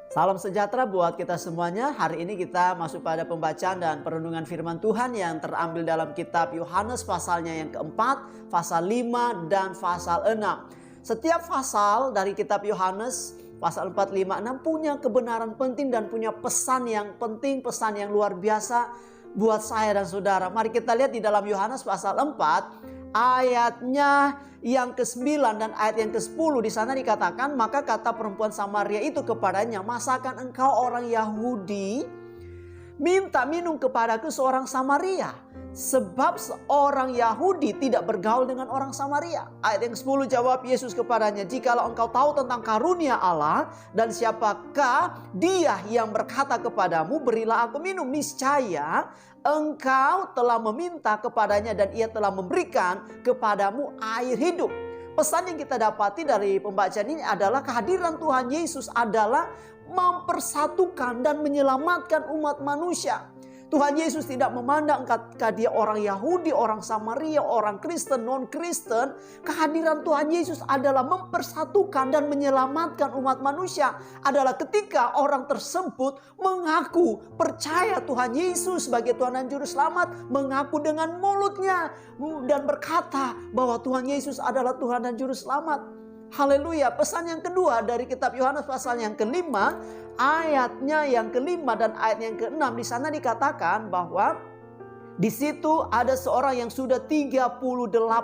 Salam sejahtera buat kita semuanya. Hari ini kita masuk pada pembacaan dan perenungan firman Tuhan yang terambil dalam kitab Yohanes pasalnya yang keempat, pasal 5 dan pasal 6. Setiap pasal dari kitab Yohanes, pasal 4, 5, 6 punya kebenaran penting dan punya pesan yang penting, pesan yang luar biasa buat saya dan saudara. Mari kita lihat di dalam Yohanes pasal 4. Ayatnya yang ke-9 dan ayat yang ke-10 di sana dikatakan, maka kata perempuan Samaria itu kepadanya, masakan engkau orang Yahudi minta minum kepadaku seorang Samaria? Sebab seorang Yahudi tidak bergaul dengan orang Samaria. Ayat yang ke-10 jawab Yesus kepadanya, jikalau engkau tahu tentang karunia Allah dan siapakah dia yang berkata kepadamu, berilah aku minum, niscaya engkau telah meminta kepadanya dan ia telah memberikan kepadamu air hidup. Pesan yang kita dapati dari pembacaan ini adalah kehadiran Tuhan Yesus adalah mempersatukan dan menyelamatkan umat manusia. Tuhan Yesus tidak memandang apakah dia orang Yahudi, orang Samaria, orang Kristen, non-Kristen. Kehadiran Tuhan Yesus adalah mempersatukan dan menyelamatkan umat manusia. Adalah ketika orang tersebut mengaku percaya Tuhan Yesus sebagai Tuhan dan Juru Selamat. Mengaku dengan mulutnya dan berkata bahwa Tuhan Yesus adalah Tuhan dan Juru Selamat. Haleluya. Pesan yang kedua dari kitab Yohanes pasal yang kelima, ayatnya yang kelima dan ayat yang keenam, di sana dikatakan bahwa di situ ada seorang yang sudah 38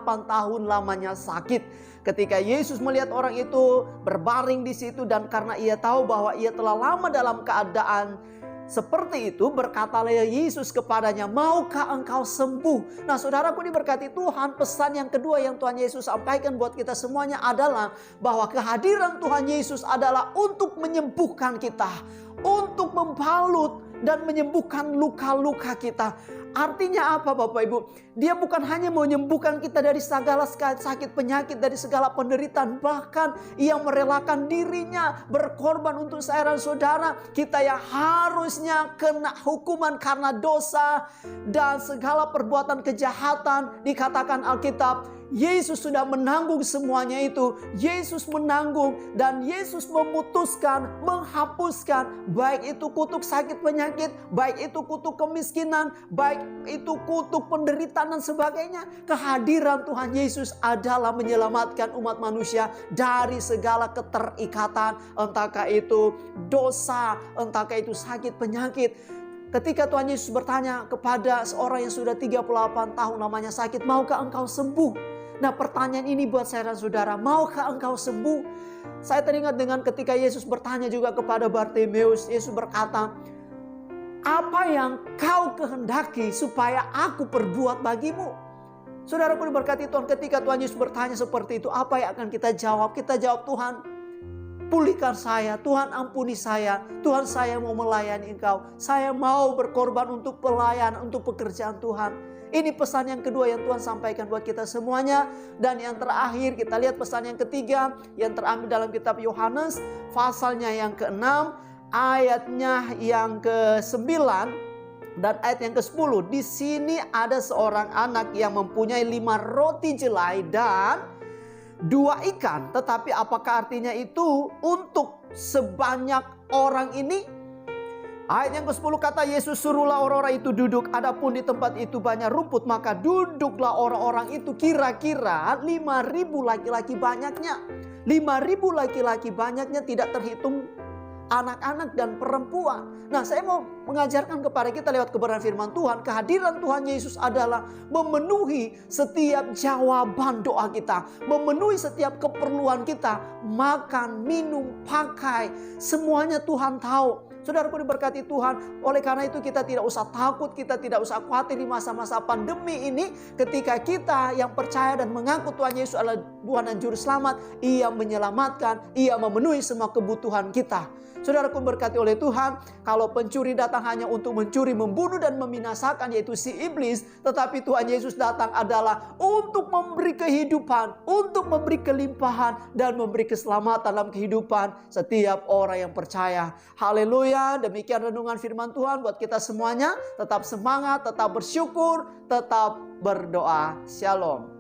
tahun lamanya sakit. Ketika Yesus melihat orang itu berbaring di situ dan karena ia tahu bahwa ia telah lama dalam keadaan seperti itu, berkatalah Yesus kepadanya, maukah engkau sembuh? Nah saudaraku diberkati Tuhan, pesan yang kedua yang Tuhan Yesus sampaikan buat kita semuanya adalah bahwa kehadiran Tuhan Yesus adalah untuk menyembuhkan kita, untuk membalut dan menyembuhkan luka-luka kita. Artinya apa Bapak Ibu? Dia bukan hanya menyembuhkan kita dari segala sakit penyakit, dari segala penderitaan. Bahkan ia merelakan dirinya berkorban untuk saya dan saudara. Kita yang harusnya kena hukuman karena dosa dan segala perbuatan kejahatan. Dikatakan Alkitab, Yesus sudah menanggung semuanya itu. Yesus menanggung dan Yesus memutuskan, menghapuskan baik itu kutuk sakit penyakit, baik itu kutuk kemiskinan, baik itu kutuk penderitaan dan sebagainya. Kehadiran Tuhan Yesus adalah menyelamatkan umat manusia dari segala keterikatan, entahkah itu dosa, entahkah itu sakit penyakit. Ketika Tuhan Yesus bertanya kepada seorang yang sudah 38 tahun lamanya sakit, maukah engkau sembuh? Nah pertanyaan ini buat saya dan saudara, maukah engkau sembuh? Saya teringat dengan ketika Yesus bertanya juga kepada Bartimeus. Yesus berkata, apa yang kau kehendaki supaya aku perbuat bagimu? Saudaraku diberkati Tuhan, ketika Tuhan Yesus bertanya seperti itu, apa yang akan kita jawab? Kita jawab, Tuhan pulihkan saya, Tuhan ampuni saya, Tuhan saya mau melayani engkau, saya mau berkorban untuk pelayanan, untuk pekerjaan Tuhan. Ini pesan yang kedua yang Tuhan sampaikan buat kita semuanya. Dan yang terakhir kita lihat pesan yang ketiga yang terambil dalam kitab Yohanes pasalnya yang ke-6, ayatnya yang ke-9 dan ayat yang ke-10. Di sini ada seorang anak yang mempunyai 5 roti jelai dan 2 ikan. Tetapi apakah artinya itu untuk sebanyak orang ini? Ayat yang ke-10 kata Yesus, suruhlah orang-orang itu duduk. Adapun di tempat itu banyak rumput, maka duduklah orang-orang itu. Kira-kira 5.000 laki-laki banyaknya. 5.000 laki-laki banyaknya, tidak terhitung anak-anak dan perempuan. Nah saya mau mengajarkan kepada kita lewat kebenaran firman Tuhan, kehadiran Tuhan Yesus adalah memenuhi setiap jawaban doa kita, memenuhi setiap keperluan kita, makan, minum, pakai, semuanya Tuhan tahu. Saudaraku diberkati Tuhan, oleh karena itu kita tidak usah takut, kita tidak usah khawatir di masa-masa pandemi ini. Ketika kita yang percaya dan mengaku Tuhan Yesus adalah Tuhan dan Juru Selamat, ia menyelamatkan, ia memenuhi semua kebutuhan kita. Saudaraku berkati oleh Tuhan, kalau pencuri datang hanya untuk mencuri, membunuh dan membinasakan, yaitu si iblis, tetapi Tuhan Yesus datang adalah untuk memberi kehidupan, untuk memberi kelimpahan dan memberi keselamatan dalam kehidupan setiap orang yang percaya. Haleluya. Demikian renungan firman Tuhan buat kita semuanya. Tetap semangat, tetap bersyukur, tetap berdoa. Shalom.